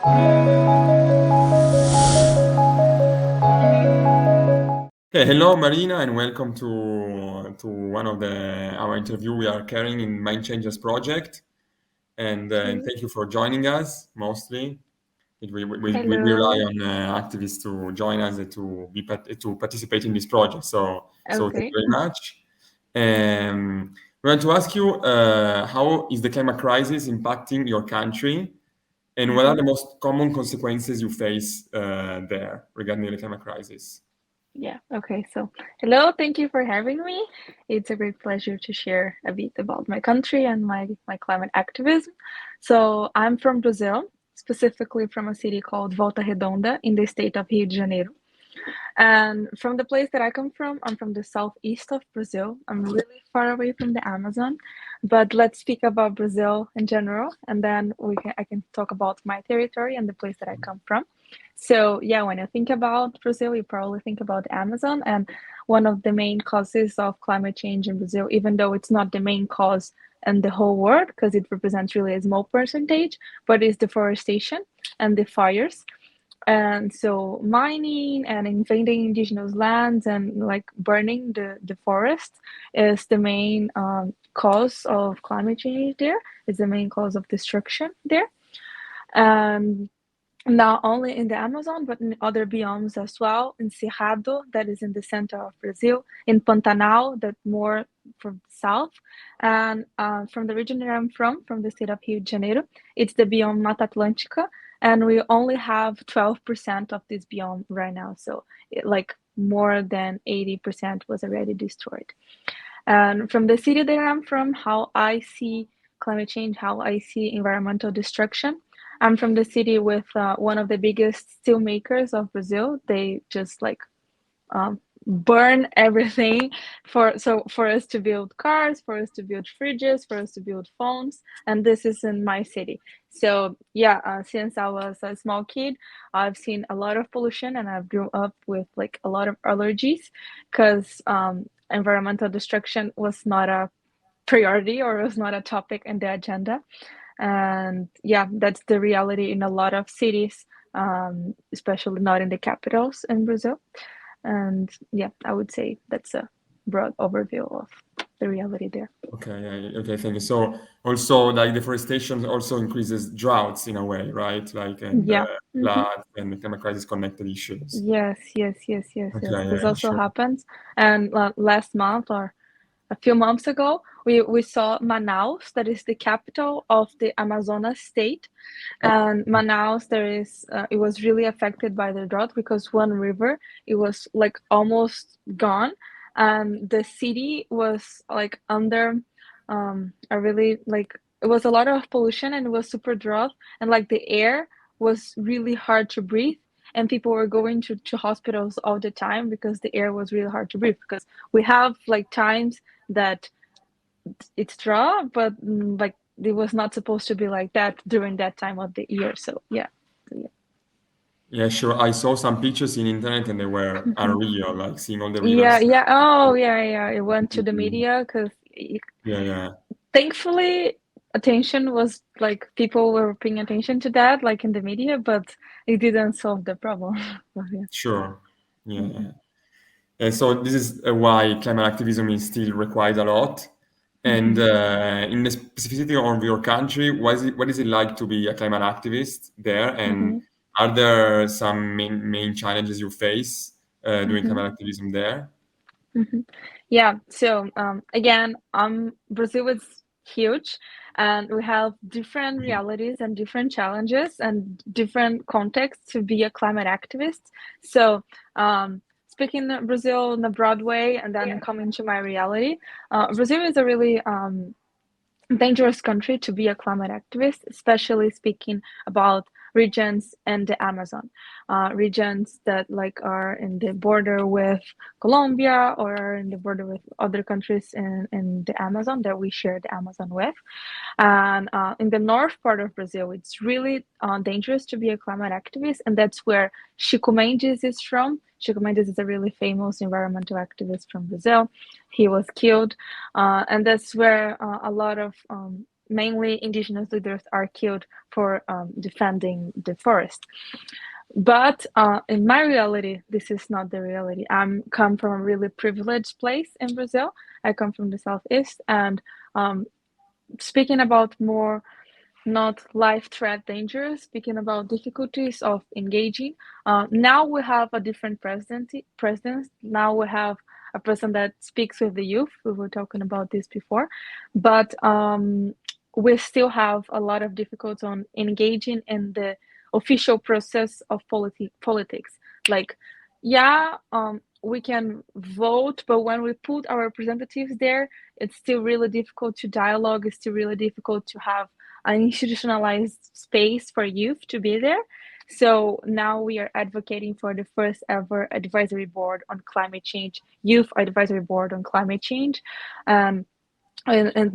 Hey, hello Marina, and welcome to one of our interview we are carrying in Mind Changers project. And Okay. thank you for joining us. Mostly, we rely Hello. on activists to join us and to participate in this project. So thank Okay. you very much. We want to ask you how is the climate crisis impacting your country, and what are hmm the most common consequences you face there regarding the climate crisis? Yeah. Okay. So, hello. Thank you for having me. It's a great pleasure to share a bit about my country and my climate activism. So, I'm from Brazil, specifically from a city called Volta Redonda in the state of Rio de Janeiro. And from the place that I come from, I'm from the southeast of Brazil. I'm really far away from the Amazon, but let's speak about Brazil in general, and then I can talk about my territory and the place that I come from. So yeah, when you think about Brazil, you probably think about the Amazon, and one of the main causes of climate change in Brazil, even though it's not the main cause in the whole world because it represents really a small percentage, but is deforestation and the fires. And so mining and invading indigenous lands and like burning the forest is the main cause of climate change there, is the main cause of destruction there. And not only in the Amazon, but in other biomes as well, in Cerrado, that is in the center of Brazil, in Pantanal, that more from the south, and from the region that I'm from the state of Rio de Janeiro, it's the biome Mata Atlântica, and we only have 12% of this biome right now. So, like more than 80% was already destroyed. And from the city that I'm from, how I see climate change, how I see environmental destruction. I'm from the city with one of the biggest steel makers of Brazil. They just like burn everything for us to build cars, for us to build fridges, for us to build phones, and this is in my city. So yeah, since I was a small kid, I've seen a lot of pollution, and I've grew up with like a lot of allergies because environmental destruction was not a priority or was not a topic in the agenda. And yeah, that's the reality in a lot of cities, especially not in the capitals in Brazil. And yeah, I would say that's a broad overview of the reality there. Okay, yeah, okay, thank you. So also, like deforestation also increases droughts in a way, right? Like and Yeah. hmm floods and the climate crisis connected issues. Yes, yes, yes, yes, yes. Okay, This yeah, also sure. happens. And last month or a few months ago, we saw Manaus, that is the capital of the Amazonas state. And Manaus, it was really affected by the drought because one river, it was like almost gone, and the city was like under a really like it was a lot of pollution and it was super drought, and like the air was really hard to breathe, and people were going to hospitals all the time because the air was really hard to breathe, because we have like times that it's dry, but like it was not supposed to be like that during that time of the year. So yeah. So, Yeah, sure. I saw some pictures in internet and they were yeah. unreal, like seeing all the Yeah, rivers. yeah. Oh, yeah, yeah. It went to the Mhm. media because Yeah, yeah, thankfully attention was like people were paying attention to that, like in the media, but it didn't solve the problem. So, yeah. sure. Yeah, hmm yeah. And so this is why climate activism is still required a lot. And hmm in the specificity of your country, what is it like to be a climate activist there? And hmm are there some main challenges you face doing hmm climate activism there? hmm Yeah. So again, Brazil is huge, and we have different Mhm. realities and different challenges and different contexts to be a climate activist. So speaking of Brazil in a broad way, and then coming to my reality, Brazil is a really dangerous country to be a climate activist, especially speaking about regions and the Amazon, regions that like are in the border with Colombia or are in the border with other countries in the Amazon that we share the Amazon with. And in the north part of Brazil, it's really dangerous to be a climate activist, and that's where Chico Mendes is from. Chico Mendes is a really famous environmental activist from Brazil. He was killed, and that's where a lot of mainly indigenous leaders are killed for defending the forest. But in my reality, this is not the reality. I'm come from a really privileged place in Brazil. I come from the southeast, and speaking about more not life threat dangers, speaking about difficulties of engaging. Now we have a different president. Now we have a president that speaks with the youth. We were talking about this before, but we still have a lot of difficulty on engaging in the official process of politics. Like, yeah, we can vote, but when we put our representatives there, it's still really difficult to dialogue. It's still really difficult to have an institutionalized space for youth to be there. So now we are advocating for the first ever advisory board on climate change, youth advisory board on climate change. And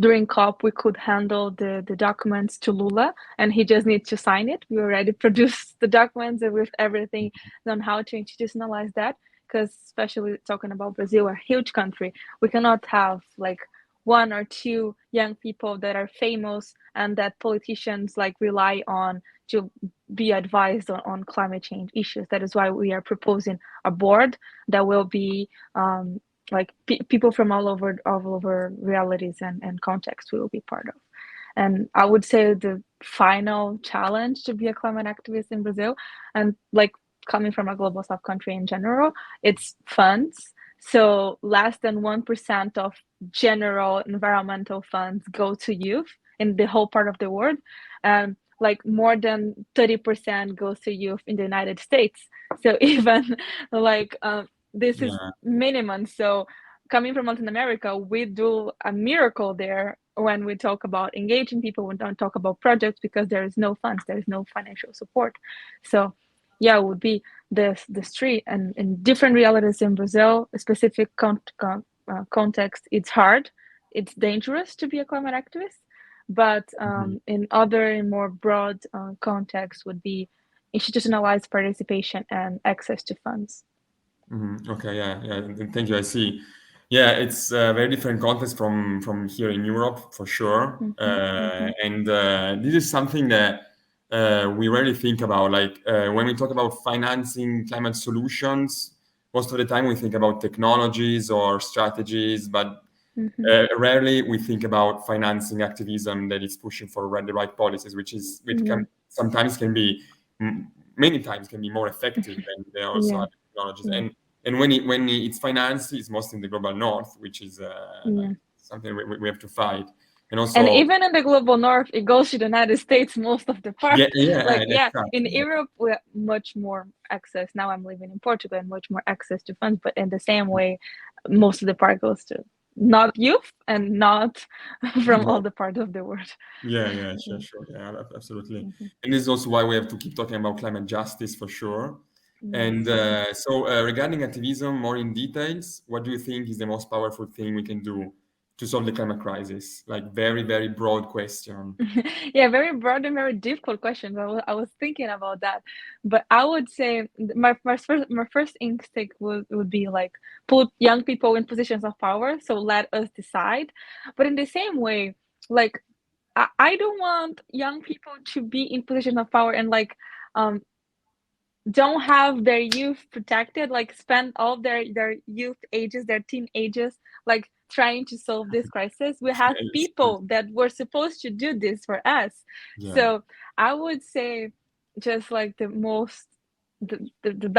during COP, we could handle the documents to Lula, and he just needs to sign it. We already produced the documents with everything on how to institutionalize that, because especially talking about Brazil, a huge country, we cannot have like one or two young people that are famous and that politicians like rely on to be advised on climate change issues. That is why we are proposing a board that will be like people from all over realities and contexts will be part of. And I would say the final challenge to be a climate activist in Brazil, and like coming from a global south country in general, it's funds. So less than 1% of general environmental funds go to youth in the whole part of the world, and like more than 30% goes to youth in the United States. So even like this is Yeah. minimum. So coming from Latin America, we do a miracle there when we talk about engaging people. We don't talk about projects because there is no funds, there is no financial support. So yeah, it would be the street, and in different realities in Brazil, a specific context, it's hard, it's dangerous to be a climate activist. But in other, in more broad contexts, would be institutionalized participation and access to funds. Okay, yeah. Thank you. I see. Yeah, it's a very different context from here in Europe for sure. And this is something that we rarely think about. Like when we talk about financing climate solutions, most of the time we think about technologies or strategies, but rarely we think about financing activism that is pushing for the right policies, which Yeah, can sometimes can be many times can be more effective than there are also yeah, other technologies. yeah, And when it's financed, it's mostly in the global north, which is like yeah. something we have to fight. And And also, even in the global north, it goes to the United States most of the part. Like, yeah, in exactly. Europe, we have much more access. Now I'm living in Portugal and much more access to funds, but in the same way, most of the part goes to not youth and not from all the parts of the world. Sure, Yeah. sure. Yeah, absolutely. Mhm. And this is also why we have to keep talking about climate justice for sure. Yes. And so, regarding activism, more in details, what do you think is the most powerful thing we can do to solve the climate crisis? Like, very, very broad question. Yeah, very broad and very difficult questions. I was thinking about that, but I would say my first instinct would be like put young people in positions of power, so let us decide. But in the same way, like I don't want young people to be in positions of power and like um don't have their youth protected, like spend all their youth ages, their teen ages, like trying to solve this crisis. We have Yes. people that were supposed to do this for us. Yeah. So I would say just like the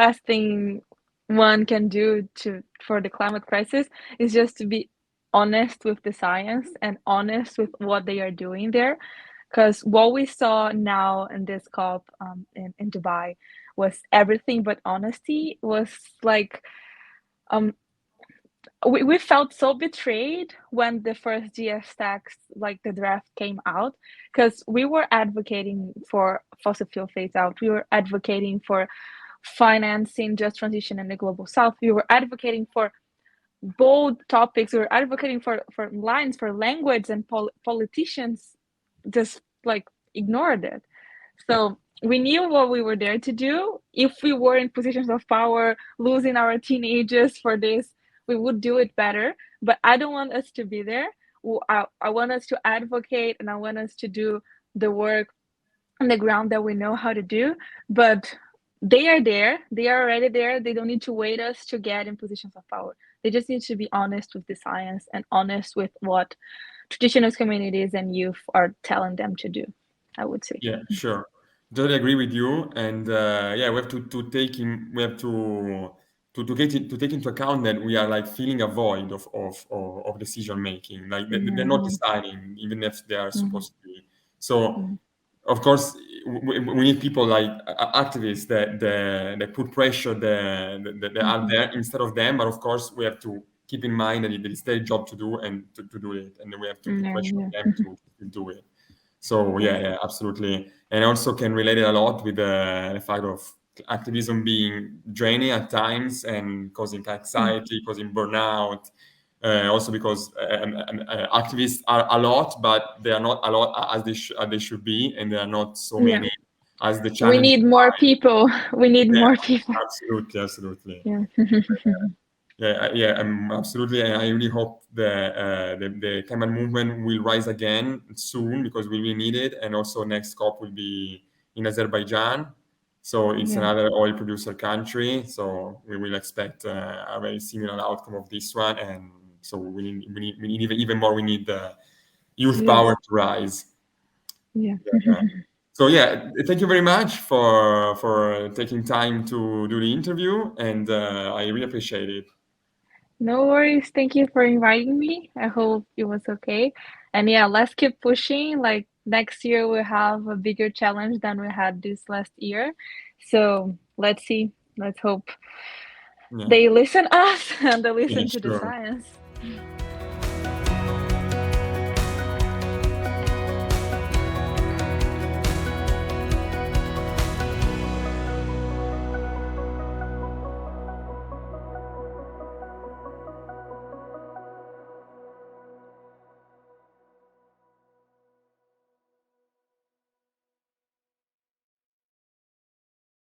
best thing one can do to for the climate crisis is just to be honest with the science and honest with what they are doing there, because what we saw now in this COP in Dubai was everything but honesty. Was like um, we felt so betrayed when the first GS tax, like the draft came out, because we were advocating for fossil fuel phase out. We were advocating for financing just transition in the global south. We were advocating for bold topics. We were advocating for lines, for language, and politicians just like ignored it. So we knew what we were there to do. If we were in positions of power, losing our teenagers for this, we would do it better. But I don't want us to be there. I want us to advocate, and I want us to do the work on the ground that we know how to do. But they are there, they are already there. They don't need to wait us to get in positions of power. They just need to be honest with the science and honest with what traditional communities and youth are telling them to do, I would say. Yeah, sure. Totally agree with you. And yeah, we have to take in, we have to take into account that we are like feeling a void of decision making. Like they're not Yeah, deciding, even if they are yeah. supposed to be. So of course, we need people like activists that put pressure that are there instead of them. But of course, we have to keep in mind that it's their job to do and to do it, and then we have to put Yeah, pressure on yeah, them to do it. So yeah. yeah, absolutely. And I also can relate it a lot with the fact of activism being draining at times and causing anxiety, causing burnout. Also because activists are a lot, but they are not a lot as they should be, and there are not so Yeah. many as the We challenges need more are. people. We need Yeah, more people. absolutely, absolutely. Yeah. Yeah, absolutely. And I really hope the climate movement will rise again soon because we will need it. And also, next COP will be in Azerbaijan. So it's Yeah. another oil producer country. So we will expect a very similar outcome of this one. And so we need even more. We need the youth Yes. power to rise. Yeah. Yeah. So yeah, thank you very much for taking time to do the interview, and I really appreciate it. No worries. Thank you for inviting me. I hope it was okay. And yeah, let's keep pushing. Like next year, we'll have a bigger challenge than we had this last year. So let's see. Let's hope Yeah, they listen us and they yeah, listen to the sure. science.